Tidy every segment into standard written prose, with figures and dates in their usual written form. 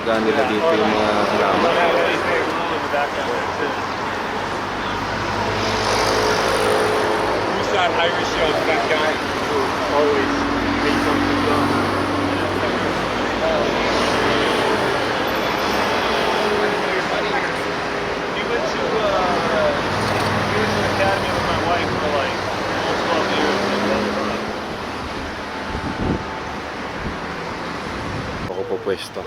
alagaan nila dito yung mga halaman. Irish shows that guy who always made something done. He went to academy with my wife for like almost 12 years. Ako po pwesto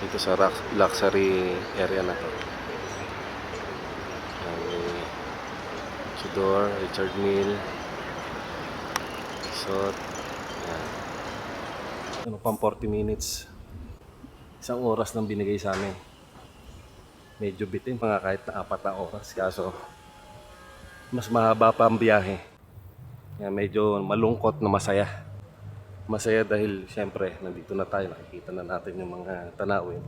dito sa luxury area na to. Tudor, Richard Mille Resort. Yan. Ano pang 40 minutes. Isang oras nang binigay sa amin. Medyo bitin mga kahit na 4 na oras. Kaso mas mahaba pa ang biyahe. Yan, medyo malungkot na masaya. Masaya dahil siyempre nandito na tayo. Nakikita na natin yung mga tanawin.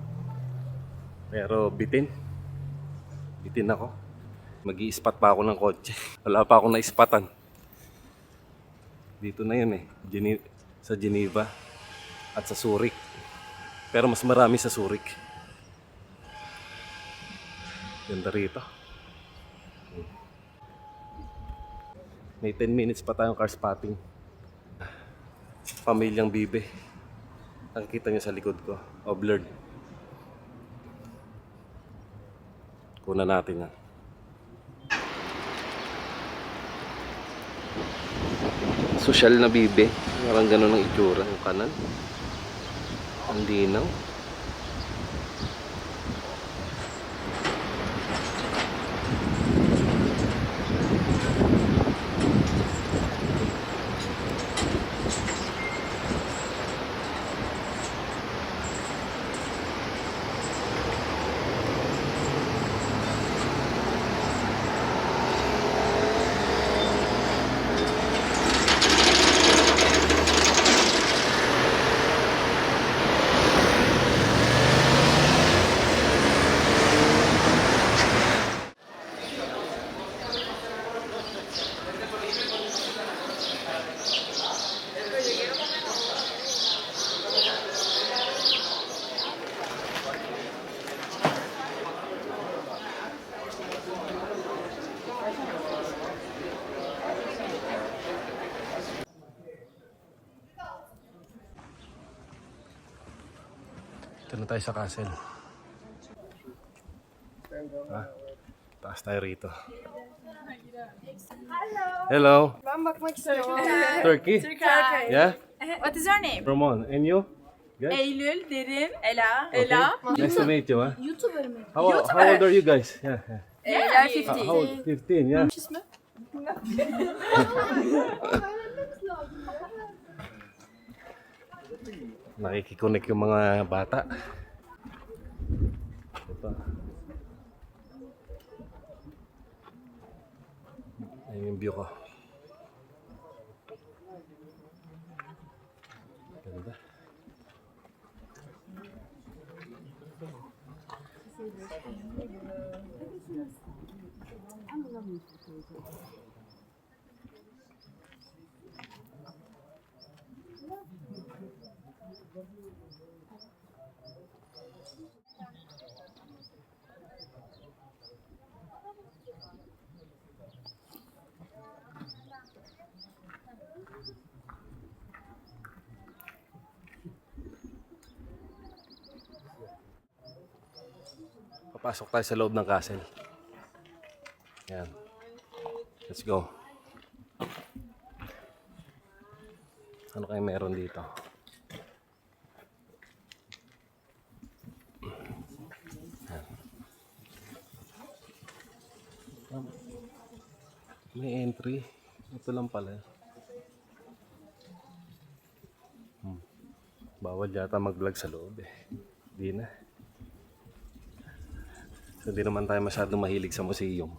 Pero bitin. Bitin ako. Mag-i-spot pa ako ng kotse. Wala pa akong na-spatan. Dito na yun sa Geneva at sa Zurich. Pero mas marami sa Zurich. Ganda rito. May 10 minutes pa tayong car spotting. Pamilyang Bibe. Nakikita niyo sa likod ko. Oblerd. Kunan natin yan. Social na Bibe. Parang gano'n ang itsura ng kanan. Ang linaw. Ito na tayo sa castle. Taas tayo rito. Hello. Ben bakmak istiyorum. Turkey? Turkey. Yeah? What is your name? Ramon. And you? Guys? Eylül, Derin, Ela. Okay. Ela. Nice to meet you. Huh? YouTuber mı? How old are you guys? Yeah. Ela How 50. old? 15, yeah. İsmi? Nakikikonek yung mga bata. Ito. Ayun yung view ko. Ganda. Papasok tayo sa loob ng castle. Yan. Let's go. Ano kayo meron dito? Yan. May entry. Ito lang pala. Bawal yata mag-vlog sa loob eh. Di na. So, di naman tayo masyadong mahilig sa museum.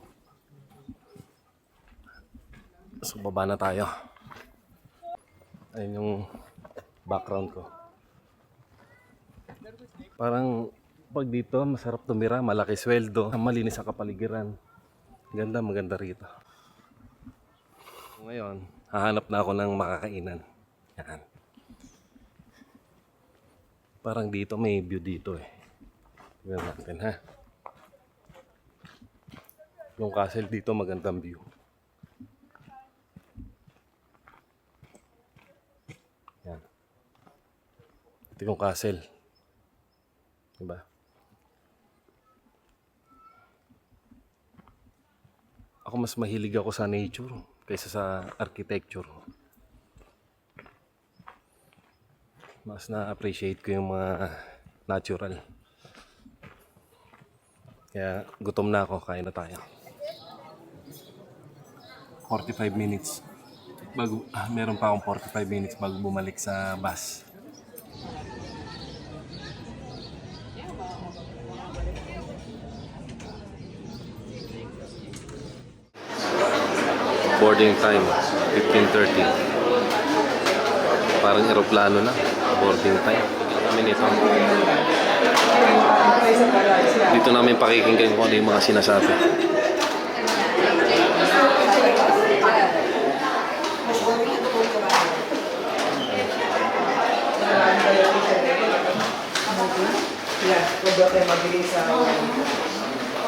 So, baba na tayo. Ayun yung background ko. Parang pag dito, masarap tumira, malaki sweldo, malinis ang kapaligiran. Ganda, maganda rito. Ngayon, hahanap na ako ng makakainan. Yan. Parang dito may view dito eh. Tignan natin ha. Yung castle dito magandang view. Yan. Ito yung castle. Diba? Ako mas mahilig ako sa nature kaysa sa architecture. Mas na-appreciate ko yung mga natural. Kaya gutom na ako, kain na tayo. 45 minutes. Meron pa akong 45 minutes bago bumalik sa bus. Boarding time, 15:30. Parang eroplano na. Boarding time. Kami nito. Dito namin pakikinggan kung ano yung mga sinasabi.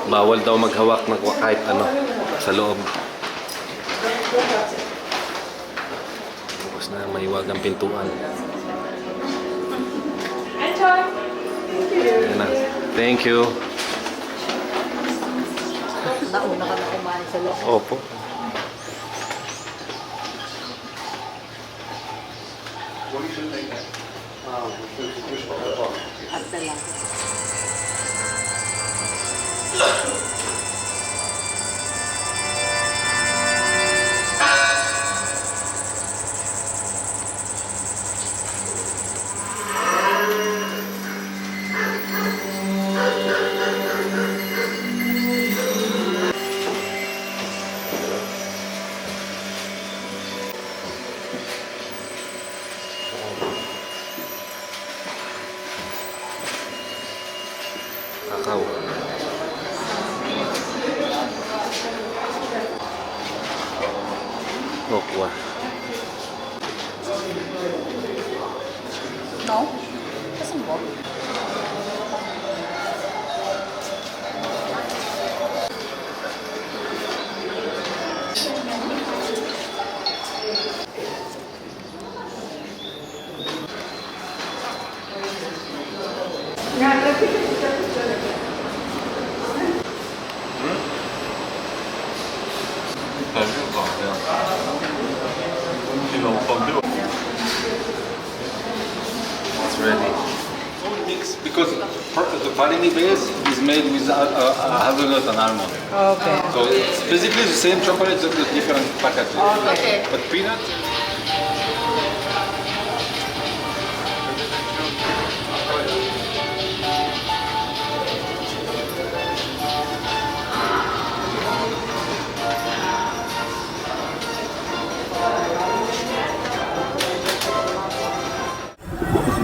Bawal daw maghawak ng kahit ano sa loob. Tapos na maiwag ang pintuan. Ayan na. Thank you. Nauna ka na kumain sa loob. Opo. At lang. Kakao. Kokwa. No? Kasi mo? It's ready. Mix because the farini base is made with hazelnut and almond. Okay. So it's basically the same chocolate, just with different packaging. Okay. But peanut.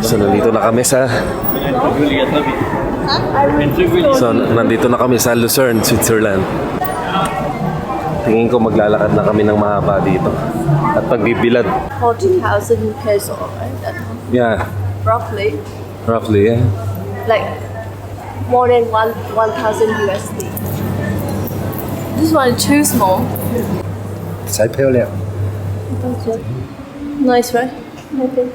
So nandito na kami sa nandito na kami sa Lucerne, Switzerland. Tingin ko maglalakad na kami ng mahaba dito. At pagbibilad. 40,000 peso, right? Yeah, Roughly, roughly, yeah. like more than 1,000 USD. This one is too small. 才漂亮。 Nice, right? I think.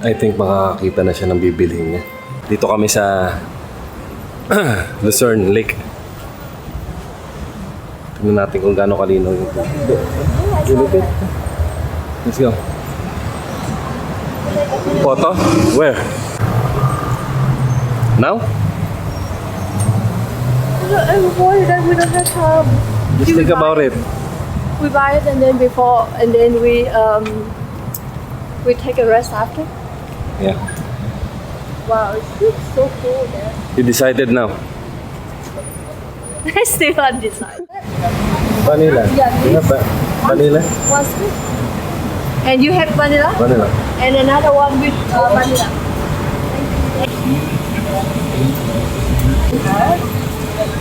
I think makakakita na siya ng bibilhin niya. Dito kami sa Lucerne Lake. Tingnan natin kung gaano kalinaw yung tubig. Let's go. Photo? Where? Now? I'm worried that we don't have time. Just think about it. We buy it and then we take a rest after. Yeah. Wow, it looks so cool there. You decided now? I still undecided. Vanilla. Yeah, please. Vanilla? One scoop. And you have vanilla? Vanilla. And another one with vanilla.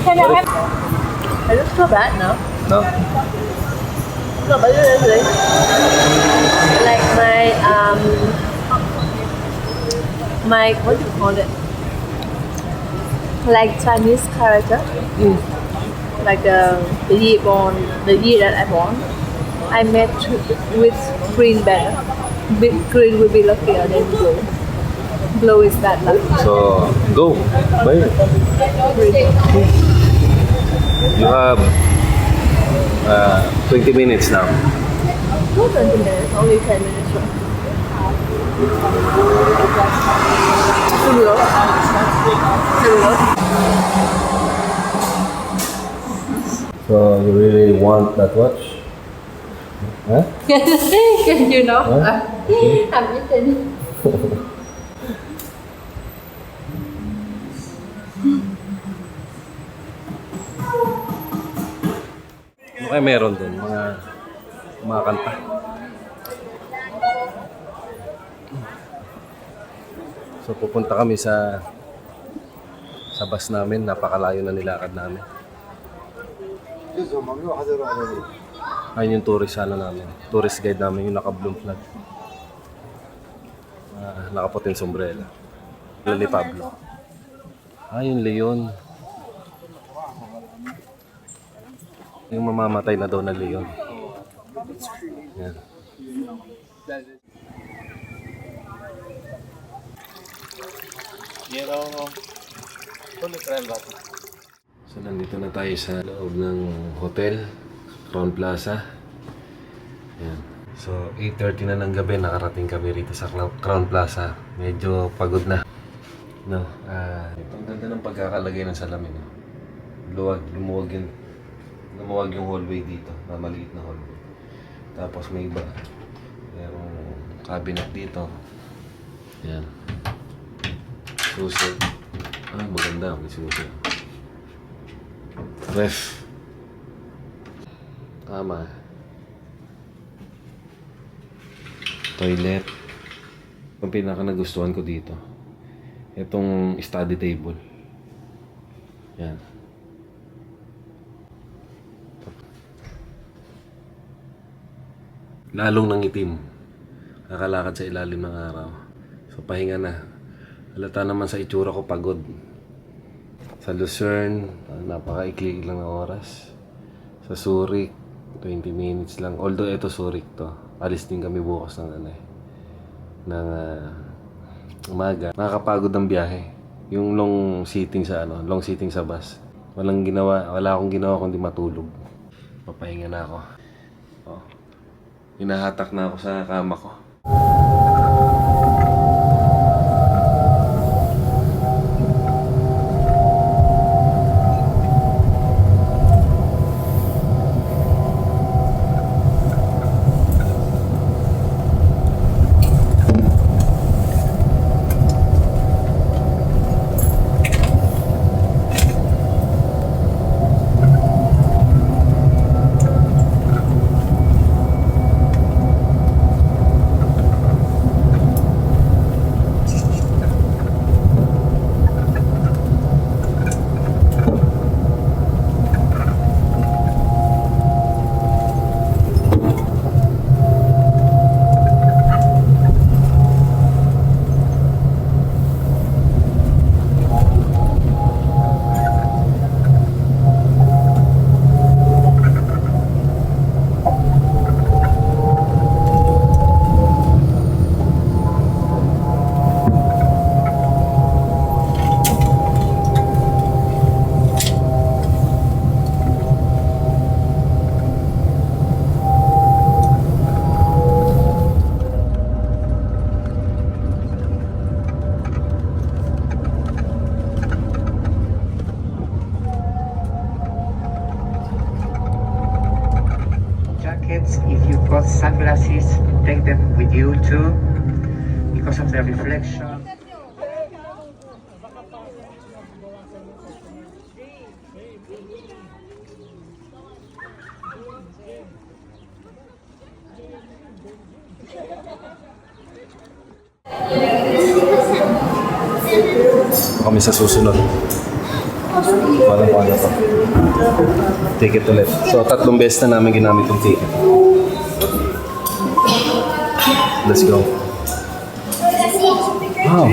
Can I have? It looks not bad, no? No? No, but it's like my my what do you call it? Like Chinese character. Like the year born, the year that I born. I met with green better. Green will be luckier than blue. Blue is bad luck. So, go. Bye. You have 20 minutes now. Not 20 minutes, only 10 minutes. Hello. Hello. So, you really want that watch? Huh? Can you know? Huh? I'm eating. Ano kaya meron doon? Mga kanta. So pupunta kami sa bus namin. Napakalayo na nilakad namin. Ayun yung tourist namin. Tourist guide namin yung naka-bloom flag. Nakaputing sombrero. Yun ni Pablo. Yung Leon. Yung mamamatay na daw na Leon. Yan. So nandito na tayo sa loob ng hotel, Crown Plaza. Yan. So 8:30 na ng gabi, nakarating kami rito sa Crown Plaza. Medyo pagod na. No, ang ganda ng pagkakalagay ng salamin. Lumuwag yung hallway dito, na maliit na hallway. Tapos may iba, merong cabinet dito. Yan. Susi. Maganda, may susi. Ref. Tama. Toilet. Ang pinaka nagustuhan ko dito, itong study table. Yan. Lalong nangitim. Nakalakad sa ilalim ng araw. So pahinga na. Halata naman sa itsura ko, pagod. Sa Lucerne, napakaikli lang na oras. Sa Zurich, 20 minutes lang. Although ito Zurich to. Alis din kami bukas ng umaga. Nakakapagod ang biyahe. Yung long sitting sa bus. Wala akong ginawa kundi matulog. Papahinga na ako. Oh. Hinahatak na ako sa kama ko. If you brought sunglasses, take them with you too, because of the reflection. Kami sa susunod. Walang paano pa. Ticket ulit. So, 3 beses na namin ginamit yung ticket. Let's go. Wow.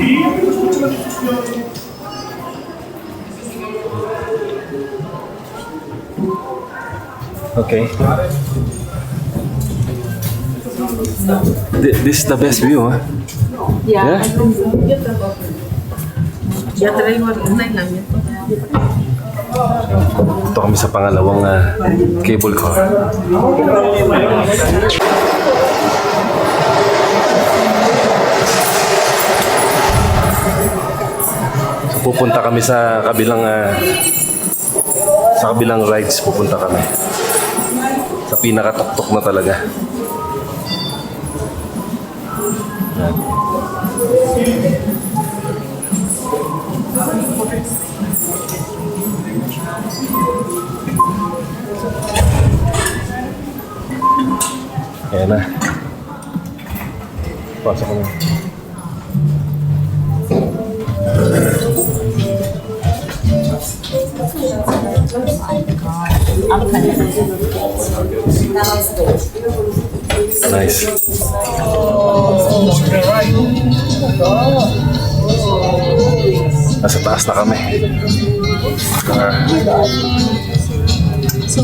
Okay. This is the best view, huh? Yeah? Ito kami sa pangalawang cable car. So pupunta kami sa kabilang rides, pupunta kami. Sa pinakatuktok na talaga. Yan. Ayan na. Pasok kami. Nice. Nasa taas na kami. So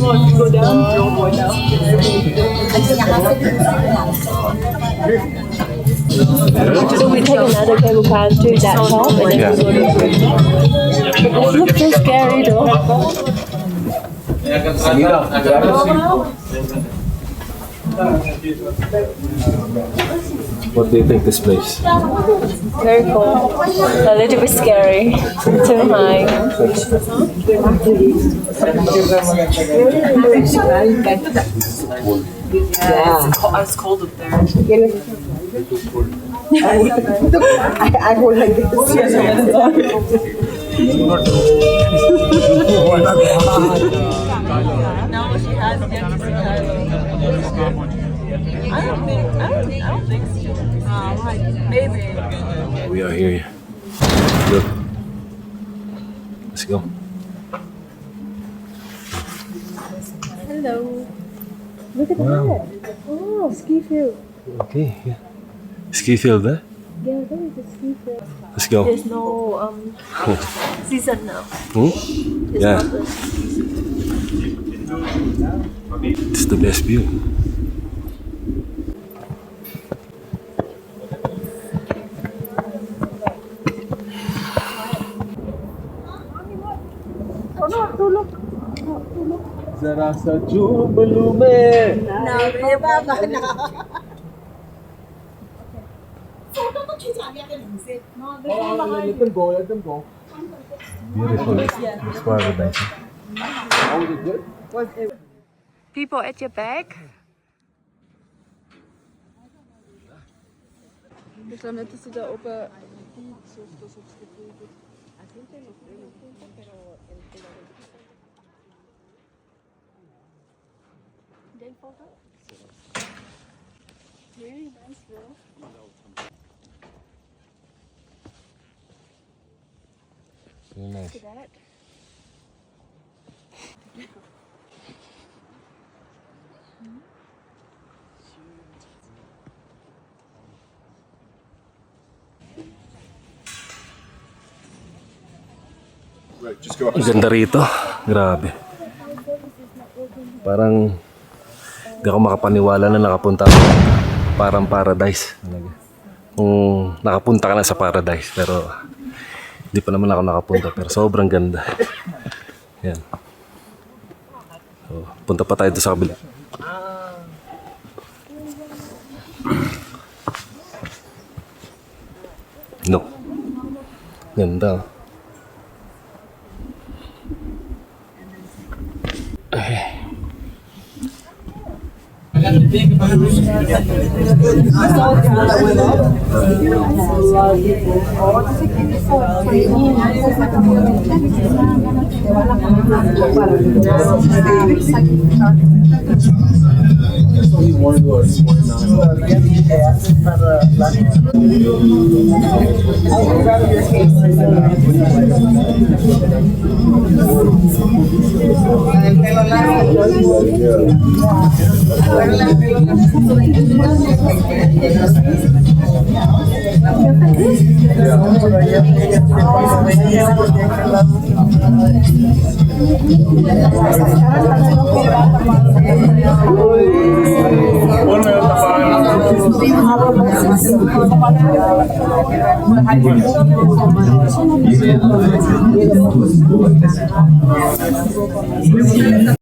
we take another cable car to that top and then Yeah. we go to it looks so scary though. What do you think this place? Very cool. A little bit scary. Too high. I was cold up there. I hold like this. We are here. Look. Let's go. Hello. Look at Wow. that. Oh, ski field. Okay. Yeah. Ski field, eh? Yeah, there is a ski field. Let's go. There's no season now. Hmm? It's Yeah. not the It's the best view. Zara sa jubalume. Beautiful. It's paradise. people at your back. Myślałam, że to da opa Really nice view. Very nice. Look at that. Ang ganda rito. Grabe. Parang hindi ako makapaniwala na nakapunta ako. Parang paradise. Kung nakapunta ka na sa paradise. Pero hindi pa naman ako nakapunta. Pero sobrang ganda. Yan. So, punta pa tayo doon sa kabila. No. Ganda. Okay.